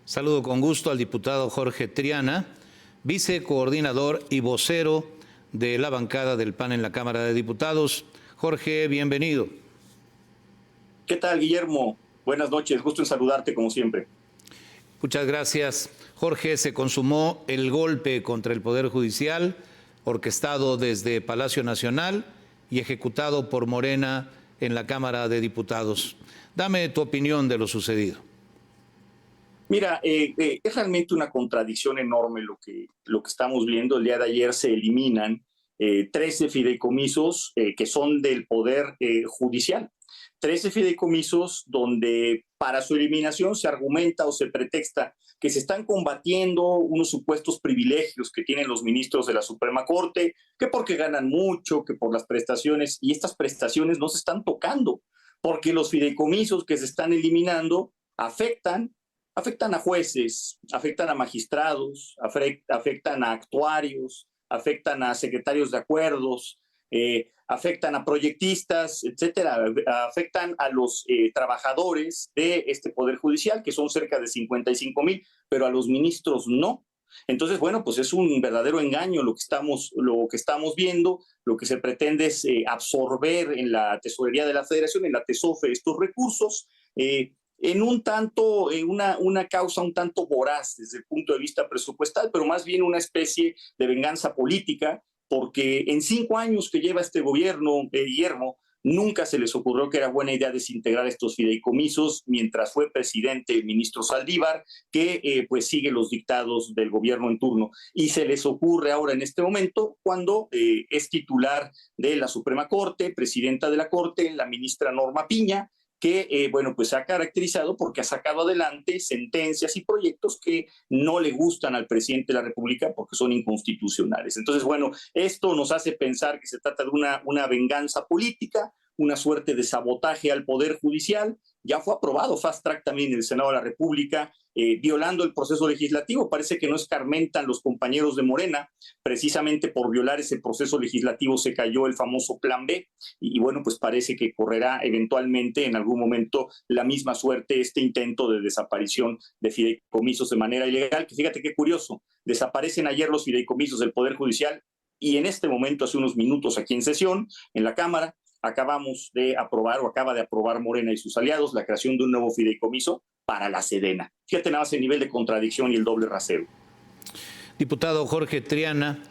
Saludo con gusto al diputado Jorge Triana, vicecoordinador y vocero de la bancada del PAN en la Cámara de Diputados. Jorge, bienvenido. ¿Qué tal, Guillermo? Buenas noches, gusto en saludarte como siempre. Muchas gracias. Jorge, se consumó el golpe contra el Poder Judicial, orquestado desde Palacio Nacional y ejecutado por Morena en la Cámara de Diputados. Dame tu opinión de lo sucedido. Mira, es realmente una contradicción enorme lo que estamos viendo. El día de ayer se eliminan 13 fideicomisos que son del Poder Judicial. 13 fideicomisos donde para su eliminación se argumenta o se pretexta que se están combatiendo unos supuestos privilegios que tienen los ministros de la Suprema Corte, que porque ganan mucho, que por las prestaciones, y estas prestaciones no se están tocando, porque los fideicomisos que se están eliminando afectan a jueces, afectan a magistrados, afectan a actuarios, afectan a secretarios de acuerdos, afectan a proyectistas, etcétera, afectan a los trabajadores de este Poder Judicial, que son cerca de 55,000, pero a los ministros no. Entonces, bueno, pues es un verdadero engaño lo que estamos viendo. Lo que se pretende es absorber en la tesorería de la Federación, en la TESOFE, estos recursos, en una causa un tanto voraz desde el punto de vista presupuestal, pero más bien una especie de venganza política, porque en 5 años que lleva este gobierno, Guillermo, nunca se les ocurrió que era buena idea desintegrar estos fideicomisos mientras fue presidente el ministro Saldívar, que pues sigue los dictados del gobierno en turno. Y se les ocurre ahora en este momento cuando es titular de la Suprema Corte, presidenta de la Corte, la ministra Norma Piña, que bueno, pues se ha caracterizado porque ha sacado adelante sentencias y proyectos que no le gustan al presidente de la República porque son inconstitucionales. Entonces, bueno, esto nos hace pensar que se trata de una venganza política, una suerte de sabotaje al Poder Judicial. Ya fue aprobado fast track también en el Senado de la República, violando el proceso legislativo. Parece que no escarmentan los compañeros de Morena. Precisamente por violar ese proceso legislativo se cayó el famoso Plan B. Y bueno, pues parece que correrá eventualmente en algún momento la misma suerte este intento de desaparición de fideicomisos de manera ilegal. Que fíjate qué curioso, desaparecen ayer los fideicomisos del Poder Judicial y en este momento, hace unos minutos aquí en sesión, en la Cámara, acabamos de aprobar o acaba de aprobar Morena y sus aliados la creación de un nuevo fideicomiso para la Sedena. Fíjate nada más el nivel de contradicción y el doble rasero. Diputado Jorge Triana,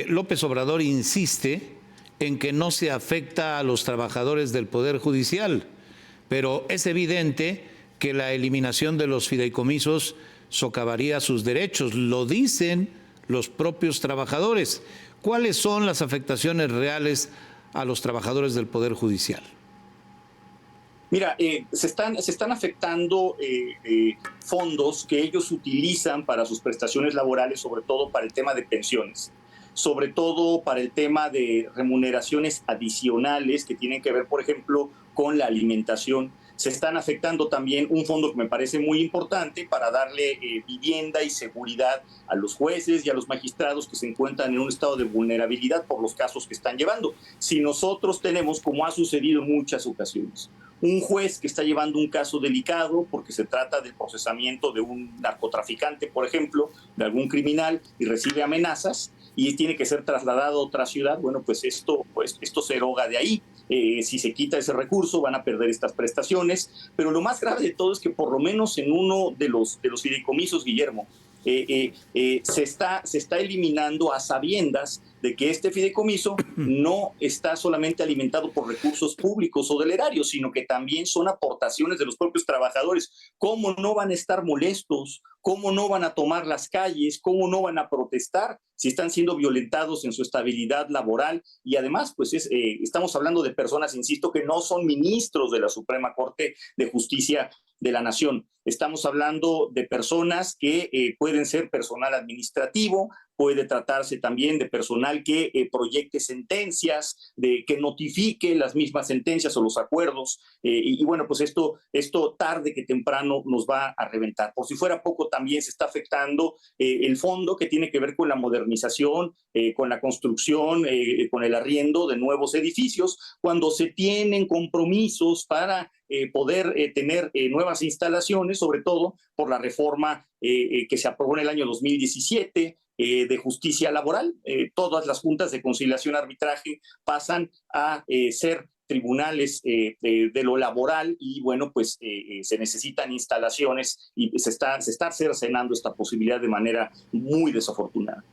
López Obrador insiste en que no se afecta a los trabajadores del Poder Judicial, pero es evidente que la eliminación de los fideicomisos socavaría sus derechos. Lo dicen los propios trabajadores. ¿Cuáles son las afectaciones reales a los trabajadores del Poder Judicial? Mira, se están afectando fondos que ellos utilizan para sus prestaciones laborales, sobre todo para el tema de pensiones, sobre todo para el tema de remuneraciones adicionales que tienen que ver, por ejemplo, con la alimentación. Se están afectando también un fondo que me parece muy importante para darle vivienda y seguridad a los jueces y a los magistrados que se encuentran en un estado de vulnerabilidad por los casos que están llevando. Si nosotros tenemos, como ha sucedido en muchas ocasiones, un juez que está llevando un caso delicado porque se trata del procesamiento de un narcotraficante, por ejemplo, de algún criminal y recibe amenazas y tiene que ser trasladado a otra ciudad, bueno, pues esto se eroga de ahí. Si se quita ese recurso van a perder estas prestaciones, pero lo más grave de todo es que por lo menos en uno de los fideicomisos, Guillermo, se está eliminando a sabiendas de que este fideicomiso no está solamente alimentado por recursos públicos o del erario, sino que también son aportaciones de los propios trabajadores. ¿Cómo no van a estar molestos? ¿Cómo no van a tomar las calles? ¿Cómo no van a protestar si están siendo violentados en su estabilidad laboral? Y además, pues estamos hablando de personas, insisto, que no son ministros de la Suprema Corte de Justicia de la Nación. Estamos hablando de personas que pueden ser personal administrativo, puede tratarse también de personal que proyecte sentencias, de que notifique las mismas sentencias o los acuerdos. Y bueno, pues esto tarde que temprano nos va a reventar. Por si fuera poco, también se está afectando el fondo que tiene que ver con la modernización, con la construcción, con el arriendo de nuevos edificios, cuando se tienen compromisos para poder tener nuevas instalaciones, sobre todo por la reforma que se aprobó en el año 2017 de justicia laboral. Todas las juntas de conciliación y arbitraje pasan a ser tribunales de lo laboral y bueno, pues se necesitan instalaciones y se está cercenando esta posibilidad de manera muy desafortunada.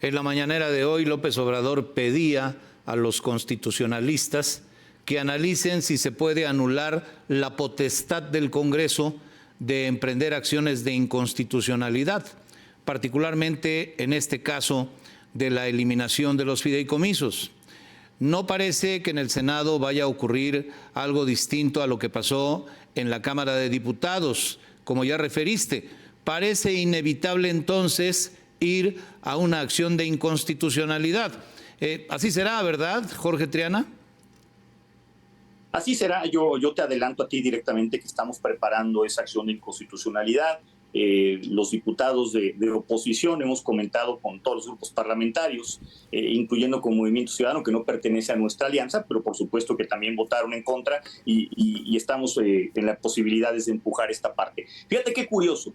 En la mañanera de hoy, López Obrador pedía a los constitucionalistas que analicen si se puede anular la potestad del Congreso de emprender acciones de inconstitucionalidad, particularmente en este caso de la eliminación de los fideicomisos. No parece que en el Senado vaya a ocurrir algo distinto a lo que pasó en la Cámara de Diputados, como ya referiste. Parece inevitable entonces ir a una acción de inconstitucionalidad. Así será, ¿verdad, Jorge Triana? Así será. Yo te adelanto a ti directamente que estamos preparando esa acción de inconstitucionalidad. Los diputados de oposición hemos comentado con todos los grupos parlamentarios, incluyendo con Movimiento Ciudadano, que no pertenece a nuestra alianza, pero por supuesto que también votaron en contra y estamos en las posibilidades de empujar esta parte. Fíjate qué curioso.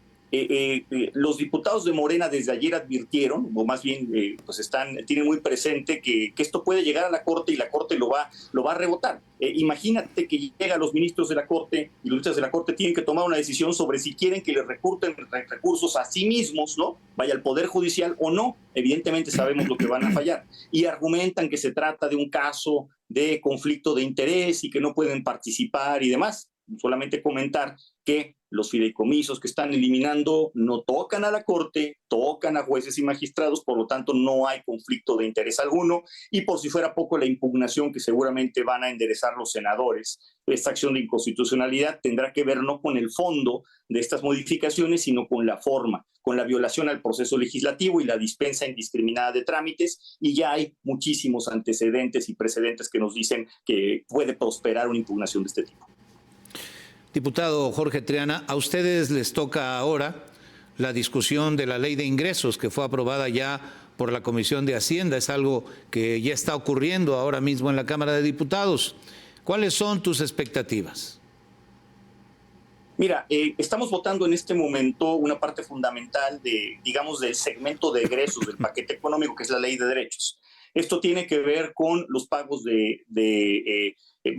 Los diputados de Morena desde ayer advirtieron, o más bien pues tienen muy presente que esto puede llegar a la Corte y la Corte lo va a rebotar. Imagínate que llegan los ministros de la Corte y los ministros de la Corte tienen que tomar una decisión sobre si quieren que les recurten recursos a sí mismos, ¿no? Vaya al Poder Judicial o no. Evidentemente sabemos lo que van a fallar. Y argumentan que se trata de un caso de conflicto de interés y que no pueden participar y demás. Solamente comentar que los fideicomisos que están eliminando no tocan a la Corte, tocan a jueces y magistrados, por lo tanto no hay conflicto de interés alguno, y por si fuera poco la impugnación que seguramente van a enderezar los senadores, esta acción de inconstitucionalidad tendrá que ver no con el fondo de estas modificaciones, sino con la forma, con la violación al proceso legislativo y la dispensa indiscriminada de trámites, y ya hay muchísimos antecedentes y precedentes que nos dicen que puede prosperar una impugnación de este tipo. Diputado Jorge Triana, a ustedes les toca ahora la discusión de la ley de ingresos que fue aprobada ya por la Comisión de Hacienda. Es algo que ya está ocurriendo ahora mismo en la Cámara de Diputados. ¿Cuáles son tus expectativas? Mira, estamos votando en este momento una parte fundamental del segmento de egresos del paquete económico, que es la ley de derechos. Esto tiene que ver con los pagos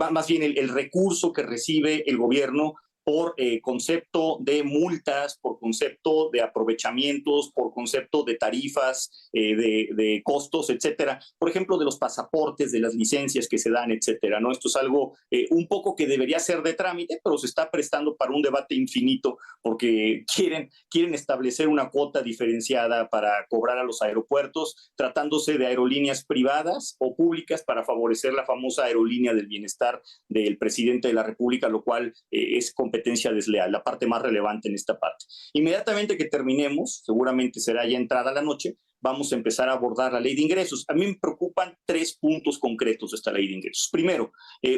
más bien el recurso que recibe el gobierno por concepto de multas, por concepto de aprovechamientos, por concepto de tarifas, de costos, etcétera. Por ejemplo, de los pasaportes, de las licencias que se dan, etcétera, ¿no? Esto es algo un poco que debería ser de trámite, pero se está prestando para un debate infinito porque quieren establecer una cuota diferenciada para cobrar a los aeropuertos, tratándose de aerolíneas privadas o públicas para favorecer la famosa aerolínea del bienestar del presidente de la República, lo cual es competencia desleal, la parte más relevante en esta parte. Inmediatamente que terminemos, seguramente será ya entrada la noche, vamos a empezar a abordar la ley de ingresos. A mí me preocupan 3 puntos concretos de esta ley de ingresos. Primero,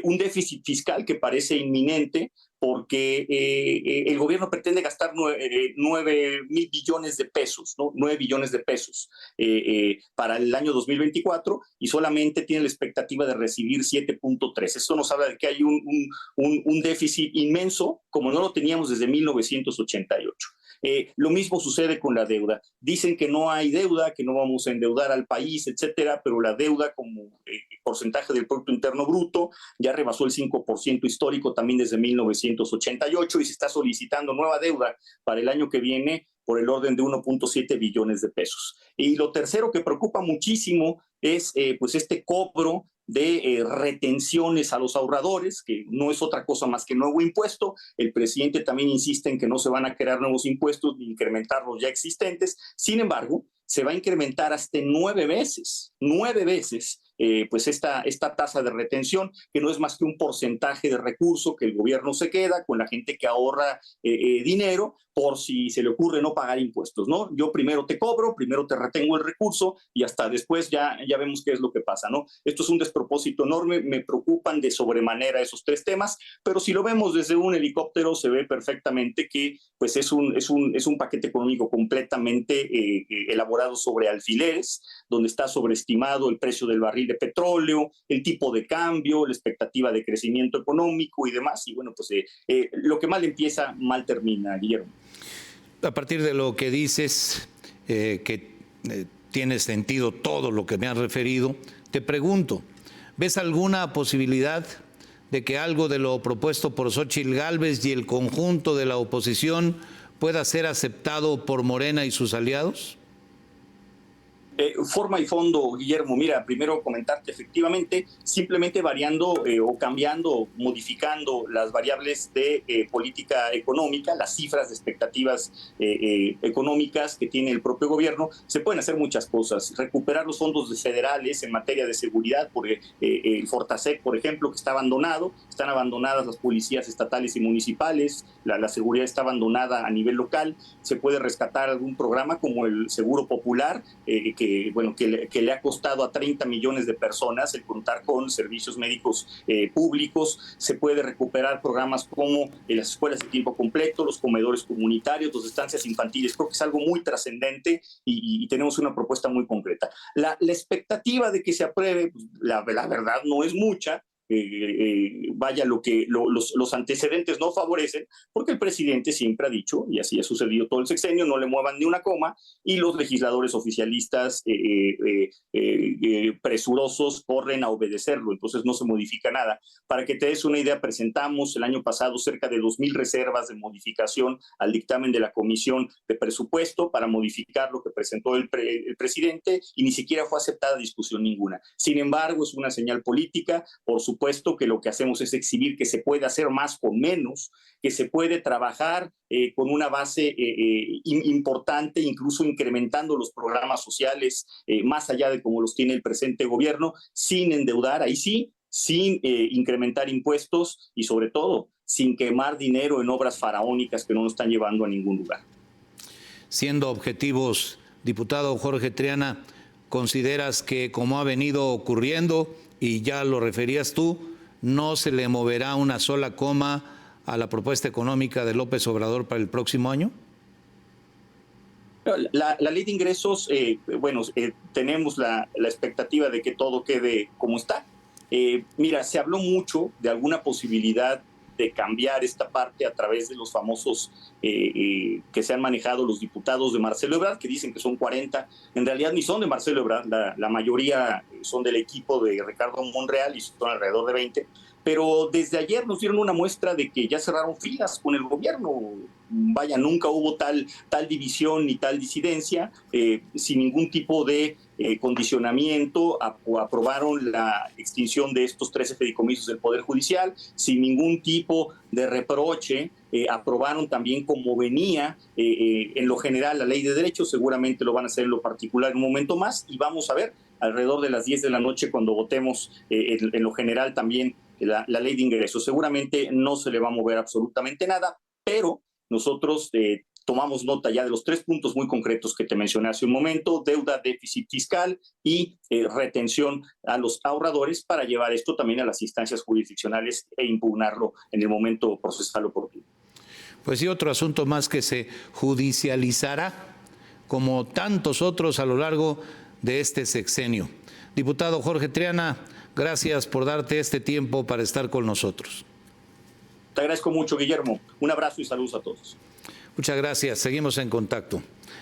un déficit fiscal que parece inminente porque el gobierno pretende gastar 9 mil billones de pesos, ¿no? 9 billones de pesos para el año 2024 y solamente tiene la expectativa de recibir 7.3. Esto nos habla de que hay un déficit inmenso como no lo teníamos desde 1988. Lo mismo sucede con la deuda. Dicen que no hay deuda, que no vamos a endeudar al país, etcétera, pero la deuda como porcentaje del Producto Interno Bruto ya rebasó el 5% histórico también desde 1988 y se está solicitando nueva deuda para el año que viene por el orden de 1.7 billones de pesos. Y lo tercero que preocupa muchísimo es pues este cobro de retenciones a los ahorradores, que no es otra cosa más que nuevo impuesto. El presidente también insiste en que no se van a crear nuevos impuestos ni incrementar los ya existentes. Sin embargo, se va a incrementar hasta 9 veces pues esta tasa de retención, que no es más que un porcentaje de recurso que el gobierno se queda con la gente que ahorra dinero por si se le ocurre no pagar impuestos, ¿no? Yo primero te cobro, primero te retengo el recurso y hasta después ya vemos qué es lo que pasa, ¿no? Esto es un despropósito enorme, me preocupan de sobremanera esos 3 temas, pero si lo vemos desde un helicóptero se ve perfectamente que pues es un paquete económico completamente elaborado sobre alfileres, donde está sobreestimado el precio del barril barril de petróleo, el tipo de cambio, la expectativa de crecimiento económico y demás. Y bueno, pues lo que mal empieza, mal termina, Guillermo. A partir de lo que dices, tiene sentido todo lo que me has referido, te pregunto, ¿ves alguna posibilidad de que algo de lo propuesto por Xóchitl Gálvez y el conjunto de la oposición pueda ser aceptado por Morena y sus aliados? Forma y fondo, Guillermo. Mira, primero comentarte, efectivamente, simplemente variando o cambiando, modificando las variables de política económica, las cifras de expectativas económicas que tiene el propio gobierno, se pueden hacer muchas cosas. Recuperar los fondos federales en materia de seguridad, por el Fortasec, por ejemplo, que está abandonado, están abandonadas las policías estatales y municipales, la seguridad está abandonada a nivel local. Se puede rescatar algún programa como el Seguro Popular, que le ha costado a 30 millones de personas el contar con servicios médicos públicos. Se puede recuperar programas como las escuelas de tiempo completo, los comedores comunitarios, las estancias infantiles. Creo que es algo muy trascendente y tenemos una propuesta muy concreta. La expectativa de que se apruebe, pues, la verdad no es mucha. Los antecedentes no favorecen, porque el presidente siempre ha dicho, y así ha sucedido todo el sexenio, no le muevan ni una coma, y los legisladores oficialistas presurosos corren a obedecerlo, entonces no se modifica nada. Para que te des una idea, presentamos el año pasado cerca de 2,000 reservas de modificación al dictamen de la Comisión de Presupuesto para modificar lo que presentó el presidente, y ni siquiera fue aceptada discusión ninguna. Sin embargo, es una señal política. Por supuesto que lo que hacemos es exhibir que se puede hacer más con menos, que se puede trabajar con una base importante, incluso incrementando los programas sociales más allá de como los tiene el presente gobierno, sin endeudar, ahí sí, sin incrementar impuestos y sobre todo sin quemar dinero en obras faraónicas que no nos están llevando a ningún lugar. Siendo objetivos, diputado Jorge Triana, ¿consideras que, como ha venido ocurriendo, y ya lo referías tú, no se le moverá una sola coma a la propuesta económica de López Obrador para el próximo año? La ley de ingresos, tenemos la expectativa de que todo quede como está. Mira, se habló mucho de alguna posibilidad de cambiar esta parte a través de los famosos que se han manejado los diputados de Marcelo Ebrard, que dicen que son 40, en realidad ni son de Marcelo Ebrard, la mayoría son del equipo de Ricardo Monreal y son alrededor de 20, pero desde ayer nos dieron una muestra de que ya cerraron filas con el gobierno. Vaya, nunca hubo tal división ni tal disidencia, sin ningún tipo de condicionamiento, aprobaron la extinción de estos 13 fideicomisos del Poder Judicial, sin ningún tipo de reproche, aprobaron también como venía en lo general la ley de derechos, seguramente lo van a hacer en lo particular en un momento más, y vamos a ver alrededor de las 10 de la noche cuando votemos en lo general también la ley de ingresos. Seguramente no se le va a mover absolutamente nada, pero nosotros tomamos nota ya de los 3 puntos muy concretos que te mencioné hace un momento: deuda, déficit fiscal y retención a los ahorradores, para llevar esto también a las instancias jurisdiccionales e impugnarlo en el momento procesal oportuno. Pues sí, otro asunto más que se judicializará, como tantos otros a lo largo de este sexenio. Diputado Jorge Triana, gracias por darte este tiempo para estar con nosotros. Te agradezco mucho, Guillermo. Un abrazo y saludos a todos. Muchas gracias. Seguimos en contacto.